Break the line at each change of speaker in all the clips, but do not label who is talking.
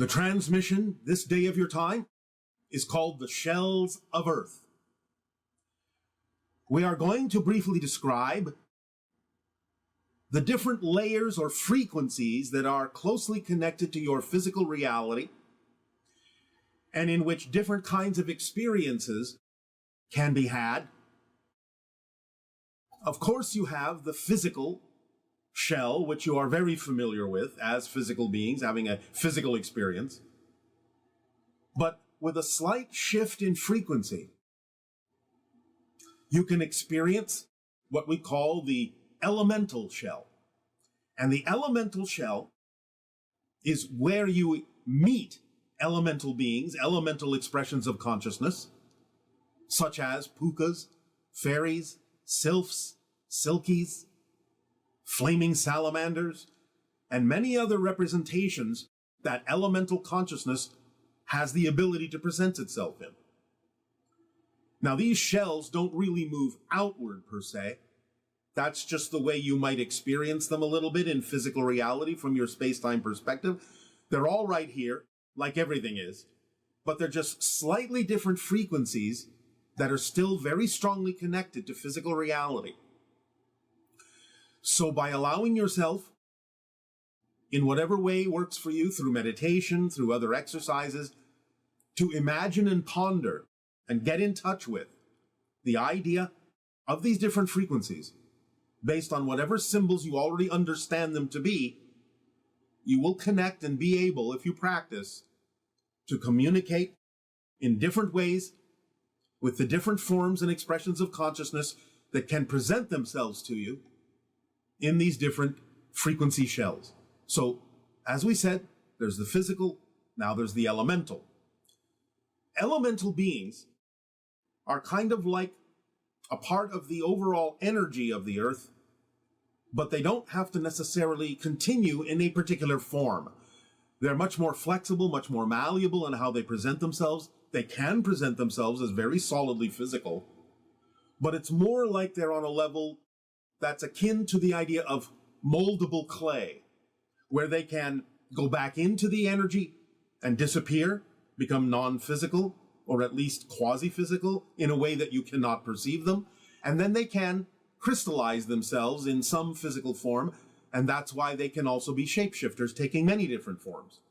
The transmission this day of your time is called the shells of Earth. We are going to briefly describe the different layers or frequencies that are closely connected to your physical reality and in which different kinds of experiences can be had. Of course, you have the physical shell, which you are very familiar with as physical beings having a physical experience, but with a slight shift in frequency, you can experience what we call the elemental shell. And the elemental shell is where you meet elemental beings, elemental expressions of consciousness, such as pukas, fairies, sylphs, silkies, flaming salamanders, and many other representations that elemental consciousness has the ability to present itself in. Now, these shells don't really move outward per se. That's just the way you might experience them a little bit in physical reality from your space-time perspective. They're all right here, like everything is, but they're just slightly different frequencies that are still very strongly connected to physical reality. So by allowing yourself, in whatever way works for you, through meditation, through other exercises, to imagine and ponder and get in touch with the idea of these different frequencies, based on whatever symbols you already understand them to be, you will connect and be able, if you practice, to communicate in different ways with the different forms and expressions of consciousness that can present themselves to you in these different frequency shells. So, as we said, there's the physical, now there's the elemental. Elemental beings are kind of like a part of the overall energy of the earth, but they don't have to necessarily continue in a particular form. They're much more flexible, much more malleable in how they present themselves. They can present themselves as very solidly physical, but it's more like they're on a level that's akin to the idea of moldable clay, where they can go back into the energy and disappear, become non-physical, or at least quasi-physical, in a way that you cannot perceive them, and then they can crystallize themselves in some physical form, and that's why they can also be shapeshifters, taking many different forms.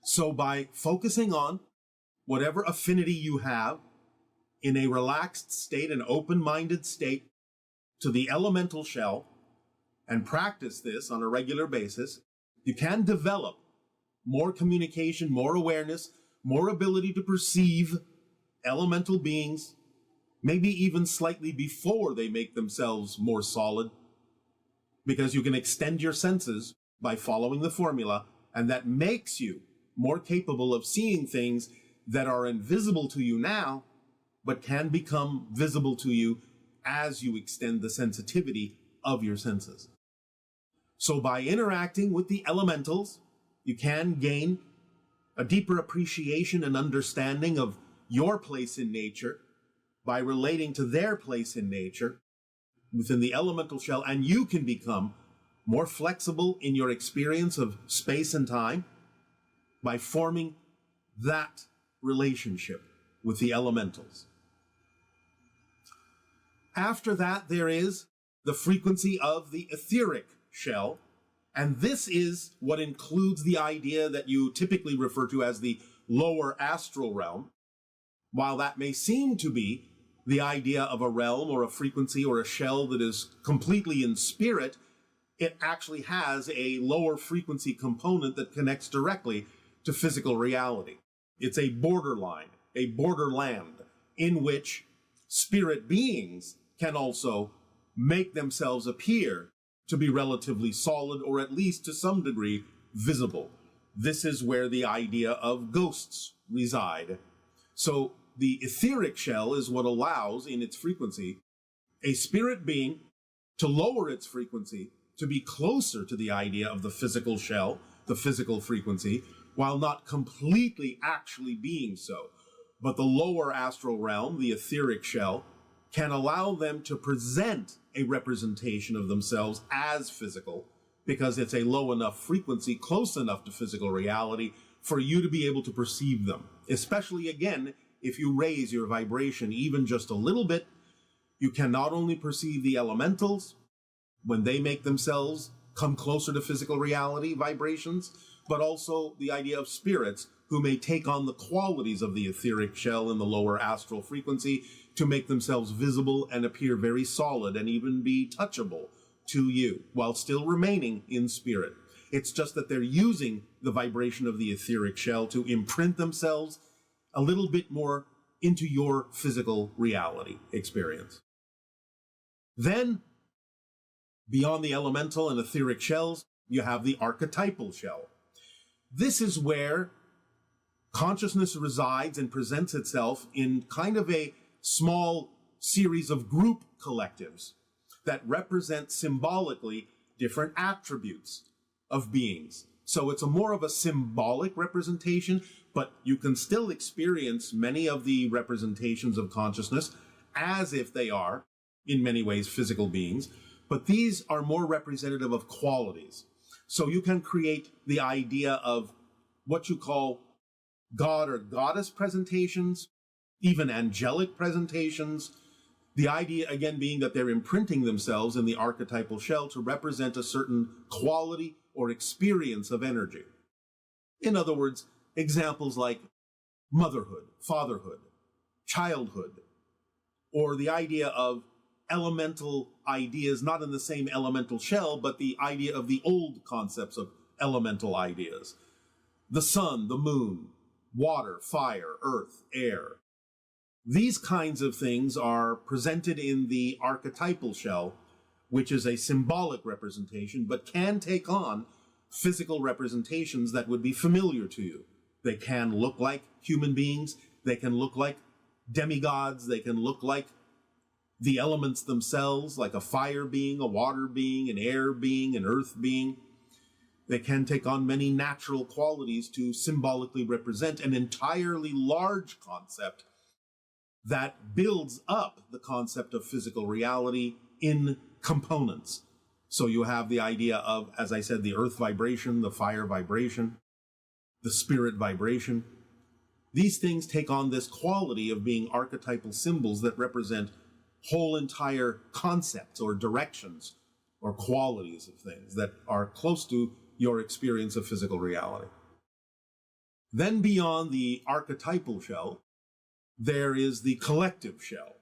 So by focusing on whatever affinity you have in a relaxed state, an open-minded state to the elemental shell, and practice this on a regular basis, you can develop more communication, more awareness, more ability to perceive elemental beings, maybe even slightly before they make themselves more solid, because you can extend your senses by following the formula, and that makes you more capable of seeing things that are invisible to you now, but can become visible to you as you extend the sensitivity of your senses. So by interacting with the elementals, you can gain a deeper appreciation and understanding of your place in nature by relating to their place in nature within the elemental shell, and you can become more flexible in your experience of space and time by forming that relationship with the elementals. After that, there is the frequency of the etheric shell, and this is what includes the idea that you typically refer to as the lower astral realm. While that may seem to be the idea of a realm or a frequency or a shell that is completely in spirit, it actually has a lower frequency component that connects directly to physical reality. It's a borderline, a borderland in which spirit beings can also make themselves appear to be relatively solid, or at least to some degree visible. This is where the idea of ghosts reside. So the etheric shell is what allows, in its frequency, a spirit being to lower its frequency to be closer to the idea of the physical shell, the physical frequency, while not completely actually being so. But the lower astral realm, the etheric shell, can allow them to present a representation of themselves as physical, because it's a low enough frequency, close enough to physical reality for you to be able to perceive them. Especially, again, if you raise your vibration even just a little bit, you can not only perceive the elementals when they make themselves come closer to physical reality vibrations, but also the idea of spirits who may take on the qualities of the etheric shell in the lower astral frequency to make themselves visible and appear very solid and even be touchable to you while still remaining in spirit. It's just that they're using the vibration of the etheric shell to imprint themselves a little bit more into your physical reality experience. Then, beyond the elemental and etheric shells, you have the archetypal shell. This is where consciousness resides and presents itself in kind of a small series of group collectives that represent symbolically different attributes of beings. So it's a more of a symbolic representation, but you can still experience many of the representations of consciousness as if they are, in many ways, physical beings. But these are more representative of qualities. So you can create the idea of what you call god or goddess presentations, even angelic presentations. The idea, again, being that they're imprinting themselves in the archetypal shell to represent a certain quality or experience of energy. In other words, examples like motherhood, fatherhood, childhood, or the idea of elemental ideas, not in the same elemental shell, but the idea of the old concepts of elemental ideas. The sun, the moon, water, fire, earth, air. These kinds of things are presented in the archetypal shell, which is a symbolic representation, but can take on physical representations that would be familiar to you. They can look like human beings, they can look like demigods, they can look like the elements themselves, like a fire being, a water being, an air being, an earth being. They can take on many natural qualities to symbolically represent an entirely large concept that builds up the concept of physical reality in components. So you have the idea of, as I said, the earth vibration, the fire vibration, the spirit vibration. These things take on this quality of being archetypal symbols that represent whole entire concepts or directions or qualities of things that are close to your experience of physical reality. Then beyond the archetypal shell, there is the collective shell.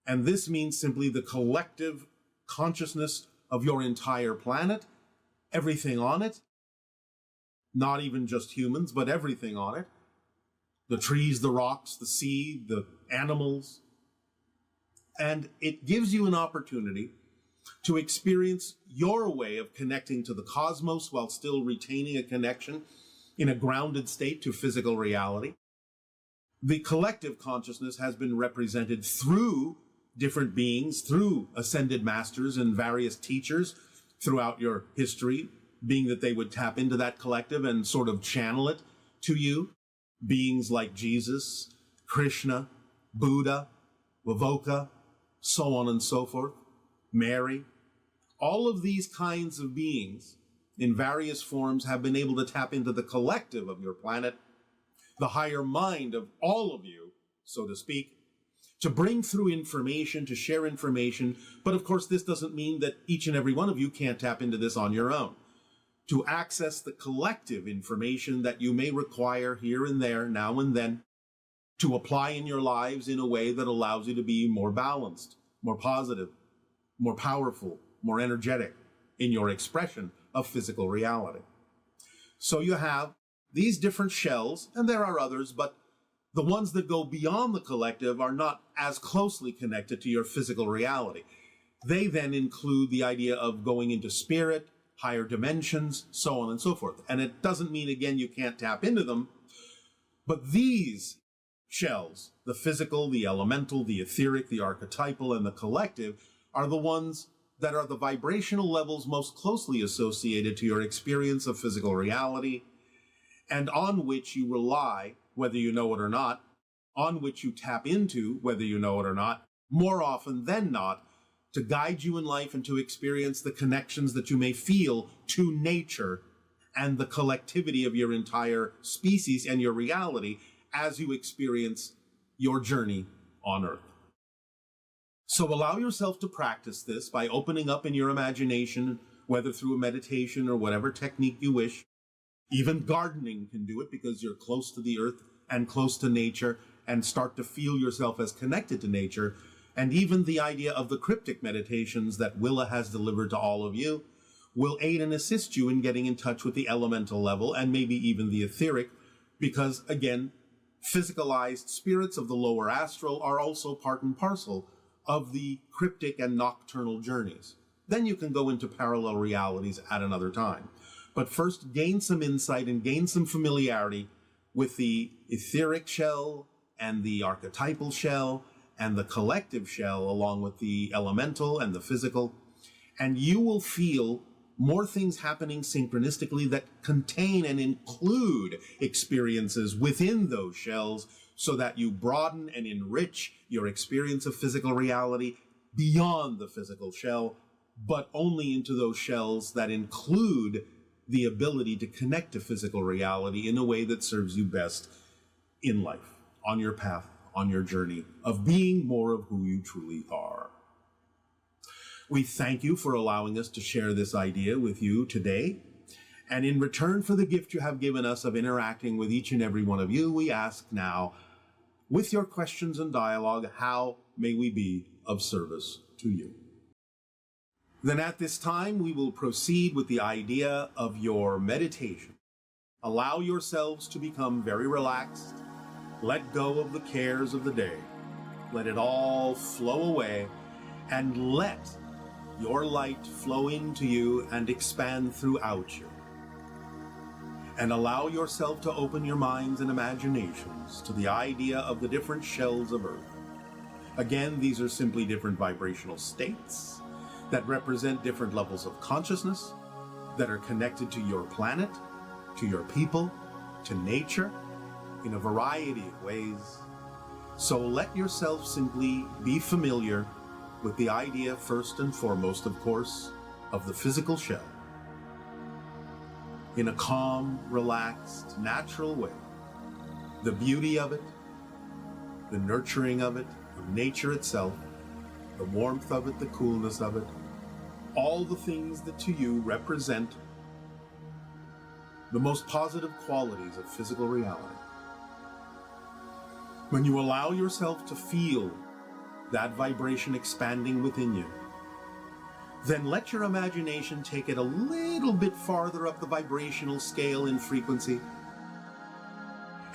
And this means simply the collective consciousness of your entire planet, everything on it, not even just humans, but everything on it. The trees, the rocks, the sea, the animals. And it gives you an opportunity to experience your way of connecting to the cosmos while still retaining a connection in a grounded state to physical reality. The collective consciousness has been represented through different beings, through ascended masters and various teachers throughout your history, being that they would tap into that collective and sort of channel it to you. Beings like Jesus, Krishna, Buddha, Vavoka, so on and so forth, Mary. All of these kinds of beings in various forms have been able to tap into the collective of your planet, the higher mind of all of you, so to speak, to bring through information, to share information. But of course, this doesn't mean that each and every one of you can't tap into this on your own. To access the collective information that you may require here and there, now and then, to apply in your lives in a way that allows you to be more balanced, more positive, more powerful, more energetic in your expression of physical reality. So you have these different shells, and there are others, but the ones that go beyond the collective are not as closely connected to your physical reality. They then include the idea of going into spirit, higher dimensions, so on and so forth. And it doesn't mean, again, you can't tap into them, but these shells, the physical, the elemental, the etheric, the archetypal, and the collective, are the ones that are the vibrational levels most closely associated to your experience of physical reality, and on which you rely, whether you know it or not, on which you tap into, whether you know it or not, more often than not, to guide you in life and to experience the connections that you may feel to nature and the collectivity of your entire species and your reality as you experience your journey on Earth. So allow yourself to practice this by opening up in your imagination, whether through a meditation or whatever technique you wish. Even gardening can do it because you're close to the earth and close to nature and start to feel yourself as connected to nature. And even the idea of the cryptic meditations that Willa has delivered to all of you will aid and assist you in getting in touch with the elemental level and maybe even the etheric, because again, physicalized spirits of the lower astral are also part and parcel of the cryptic and nocturnal journeys. Then you can go into parallel realities at another time. But first, gain some insight and gain some familiarity with the etheric shell and the archetypal shell and the collective shell, along with the elemental and the physical. And you will feel more things happening synchronistically that contain and include experiences within those shells, so that you broaden and enrich your experience of physical reality beyond the physical shell, but only into those shells that include the ability to connect to physical reality in a way that serves you best in life, on your path, on your journey of being more of who you truly are. We thank you for allowing us to share this idea with you today. And in return for the gift you have given us of interacting with each and every one of you, we ask now, with your questions and dialogue, how may we be of service to you? Then at this time, we will proceed with the idea of your meditation. Allow yourselves to become very relaxed. Let go of the cares of the day. Let it all flow away, and let your light flow into you and expand throughout you. And allow yourself to open your minds and imaginations to the idea of the different shells of Earth. Again, these are simply different vibrational states that represent different levels of consciousness that are connected to your planet, to your people, to nature, in a variety of ways. So let yourself simply be familiar with the idea, first and foremost, of course, of the physical shell, in a calm, relaxed, natural way. The beauty of it, the nurturing of it, of nature itself, the warmth of it, the coolness of it, all the things that to you represent the most positive qualities of physical reality. When you allow yourself to feel that vibration expanding within you, then let your imagination take it a little bit farther up the vibrational scale in frequency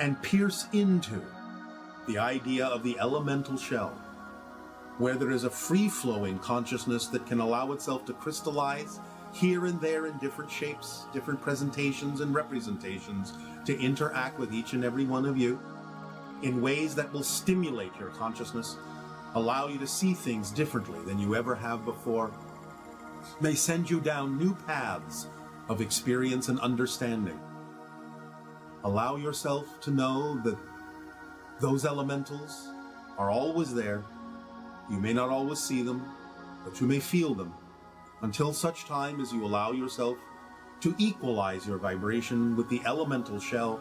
and pierce into the idea of the elemental shell, where there is a free-flowing consciousness that can allow itself to crystallize here and there in different shapes, different presentations and representations, to interact with each and every one of you in ways that will stimulate your consciousness, allow you to see things differently than you ever have before, may send you down new paths of experience and understanding. Allow yourself to know that those elementals are always there. You may not always see them, but you may feel them, until such time as you allow yourself to equalize your vibration with the elemental shell,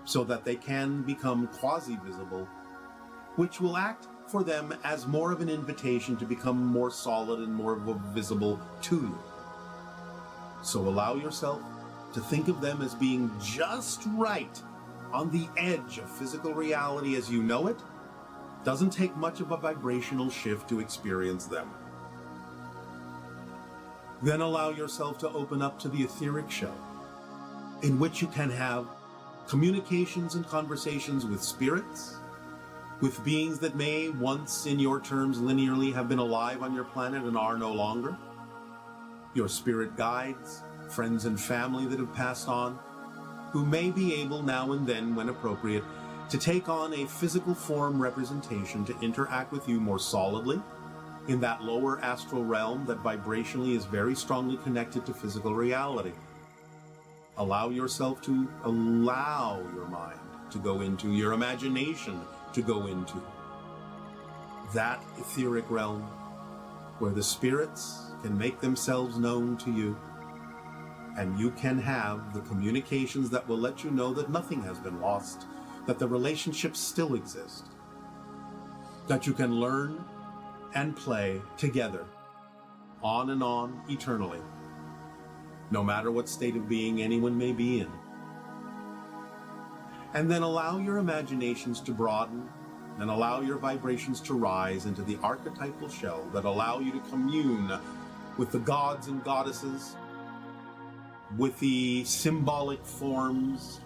so that they can become quasi-visible, which will act for them as more of an invitation to become more solid and more visible to you. So allow yourself to think of them as being just right on the edge of physical reality as you know it. Doesn't take much of a vibrational shift to experience them. Then allow yourself to open up to the etheric shell, in which you can have communications and conversations with spirits, with beings that may once, in your terms, linearly have been alive on your planet and are no longer, your spirit guides, friends and family that have passed on, who may be able now and then, when appropriate, to take on a physical form representation to interact with you more solidly in that lower astral realm that vibrationally is very strongly connected to physical reality. Allow yourself to allow your mind to go into, your imagination to go into that etheric realm, where the spirits can make themselves known to you, and you can have the communications that will let you know that nothing has been lost, that the relationships still exist, that you can learn and play together, on and on, eternally, no matter what state of being anyone may be in. And then allow your imaginations to broaden and allow your vibrations to rise into the archetypal shell that allow you to commune with the gods and goddesses, with the symbolic forms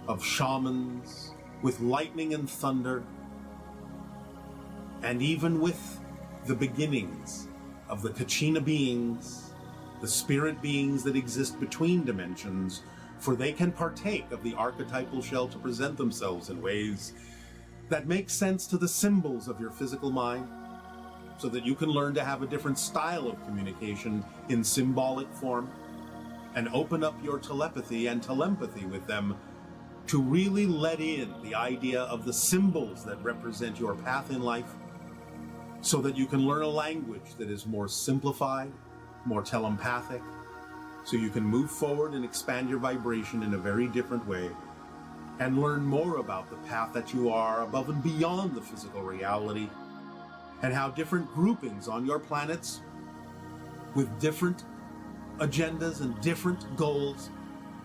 of shamans, with lightning and thunder, and even with the beginnings of the Kachina beings, the spirit beings that exist between dimensions, for they can partake of the archetypal shell to present themselves in ways that make sense to the symbols of your physical mind, so that you can learn to have a different style of communication in symbolic form, and open up your telepathy and telempathy with them to really let in the idea of the symbols that represent your path in life, so that you can learn a language that is more simplified, more telepathic, so you can move forward and expand your vibration in a very different way, and learn more about the path that you are above and beyond the physical reality, and how different groupings on your planets with different agendas and different goals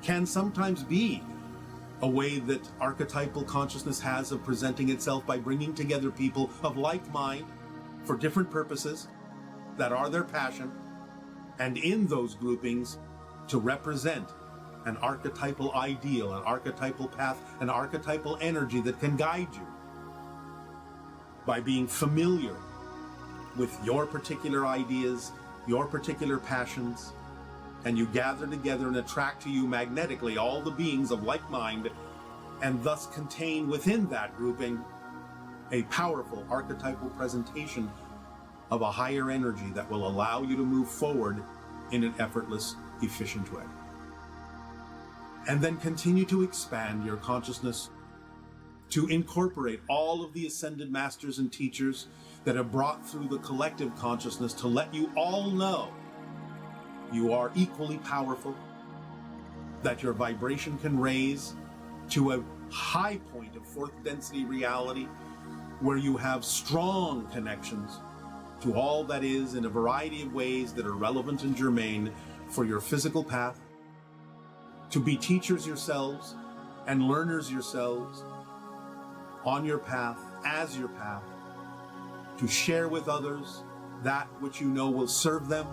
can sometimes be a way that archetypal consciousness has of presenting itself by bringing together people of like mind for different purposes that are their passion, and in those groupings to represent an archetypal ideal, an archetypal path, an archetypal energy that can guide you by being familiar with your particular ideas, your particular passions, and you gather together and attract to you magnetically all the beings of like mind, and thus contain within that grouping a powerful archetypal presentation of a higher energy that will allow you to move forward in an effortless, efficient way. And then continue to expand your consciousness to incorporate all of the ascended masters and teachers that have brought through the collective consciousness to let you all know you are equally powerful, that your vibration can raise to a high point of fourth density reality where you have strong connections to all that is in a variety of ways that are relevant and germane for your physical path, to be teachers yourselves and learners yourselves on your path, as your path, to share with others that which you know will serve them,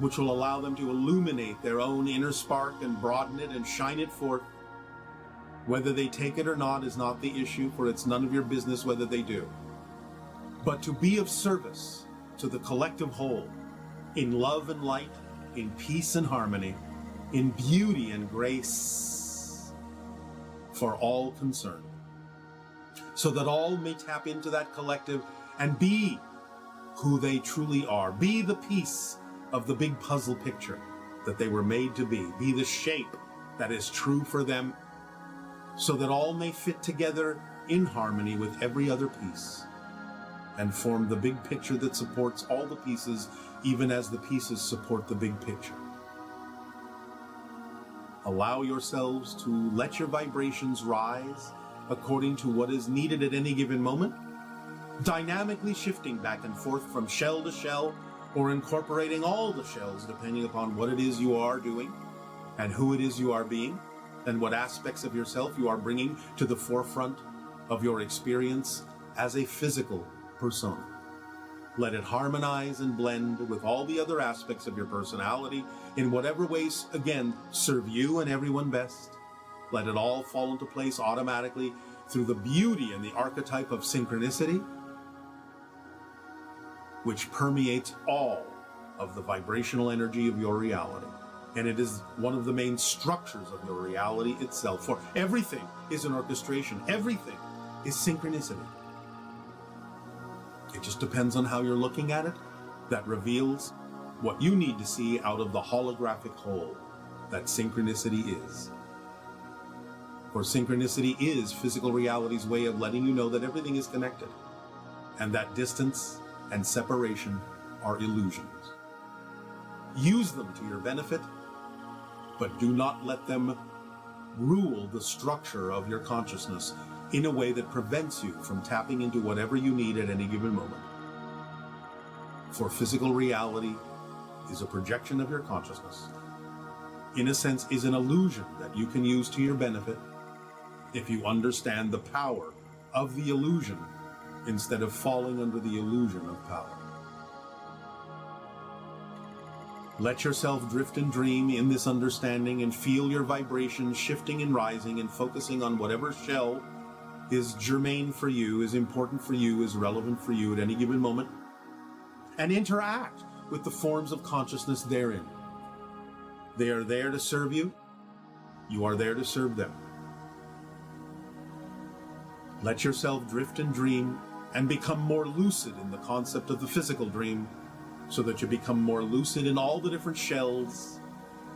which will allow them to illuminate their own inner spark and broaden it and shine it forth. Whether they take it or not is not the issue, for it's none of your business whether they do. But to be of service to the collective whole, in love and light, in peace and harmony, in beauty and grace for all concerned, so that all may tap into that collective and be who they truly are, be the piece of the big puzzle picture that they were made to be the shape that is true for them, so that all may fit together in harmony with every other piece and form the big picture that supports all the pieces, even as the pieces support the big picture. Allow yourselves to let your vibrations rise according to what is needed at any given moment, dynamically shifting back and forth from shell to shell, or incorporating all the shells depending upon what it is you are doing and who it is you are being and what aspects of yourself you are bringing to the forefront of your experience as a physical persona. Let it harmonize and blend with all the other aspects of your personality in whatever ways, again, serve you and everyone best. Let it all fall into place automatically through the beauty and the archetype of synchronicity, which permeates all of the vibrational energy of your reality. And it is one of the main structures of your reality itself. For everything is an orchestration. Everything is synchronicity. It just depends on how you're looking at it. That reveals what you need to see out of the holographic whole that synchronicity is. For synchronicity is physical reality's way of letting you know that everything is connected, and that distance and separation are illusions. Use them to your benefit, but do not let them rule the structure of your consciousness in a way that prevents you from tapping into whatever you need at any given moment. For physical reality is a projection of your consciousness. In a sense, is an illusion that you can use to your benefit if you understand the power of the illusion instead of falling under the illusion of power. Let yourself drift and dream in this understanding and feel your vibrations shifting and rising and focusing on whatever shell is germane for you, is important for you, is relevant for you at any given moment, and interact with the forms of consciousness therein. They are there to serve you. You are there to serve them. Let yourself drift and dream and become more lucid in the concept of the physical dream, so that you become more lucid in all the different shells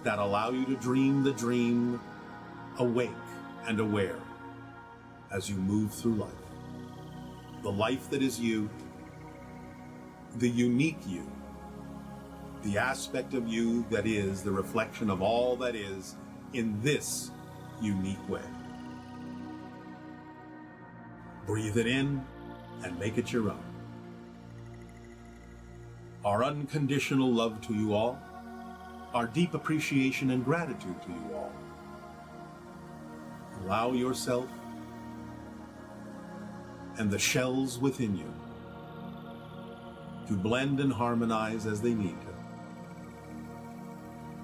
that allow you to dream the dream, awake and aware as you move through life. The life that is you, the unique you, the aspect of you that is the reflection of all that is in this unique way. Breathe it in and make it your own. Our unconditional love to you all, our deep appreciation and gratitude to you all. Allow yourself and the shells within you to blend and harmonize as they need to,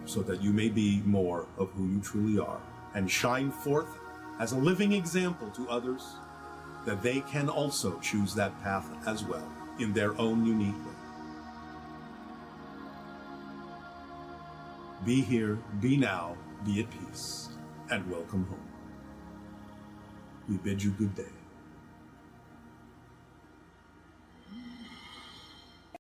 so that you may be more of who you truly are and shine forth as a living example to others, that they can also choose that path as well in their own unique way. Be here, be now, be at peace, and welcome home. We bid you good day.